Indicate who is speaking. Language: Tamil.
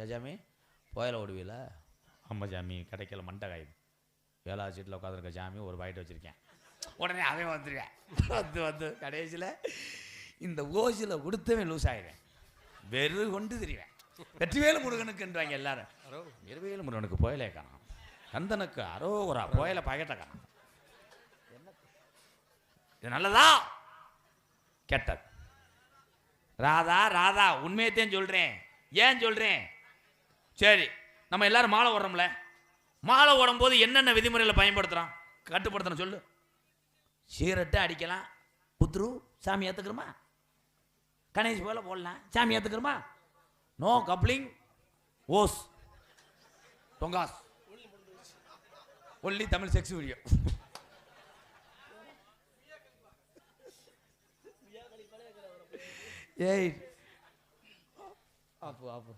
Speaker 1: ஏஜாமி புயல ஓடுவீல? அம்மா ஜாமி கிடைக்கல மண்டை காயுது. 7வது சீட்டில் உட்காந்துருக்க ஜாமி ஒரு பாக்கெட் வச்சுருக்கேன். உடனே அவன் வந்துருவேன். வந்து கடைசியில் இந்த ஓசியில் கொடுத்தவன் லூஸ் ஆகிடுவேன். வெறு கொண்டு தெரிவேன். வெற்றிவேலு முருகனுக்குன்றாங்க எல்லாரும். வெற்றிவேலு முருகனுக்கு புயலே காணும், கந்தனுக்கு அரோகரா புயல பாக்கெட்டை காணும். இது நல்லதா கெட்டது? ராதா ராதா உண்மையத்தையும் சொல்கிறேன். ஏன் சொல்கிறேன்? சரி, நம்ம எல்லாரும் மாலை ஓடுறோம்ல, மாலை ஓடும் போது என்னென்ன விதிமுறைகளை பயன்படுத்துகிறோம், கட்டுப்படுத்தணும் சொல்லு. சீரட்டை அடிக்கலாம், புத்ரு சாமி ஏற்றுக்கிறோமா? கணேஷ் போல போடலாம், சாமி ஏற்றுக்கிறோமா? நோ கப்ளிங் ஓஸ் தொங்காஸ் ஒன்லி தமிழ் செக்ஸ் வீடியோ. ஏய் ஆப்பு ஆப்பு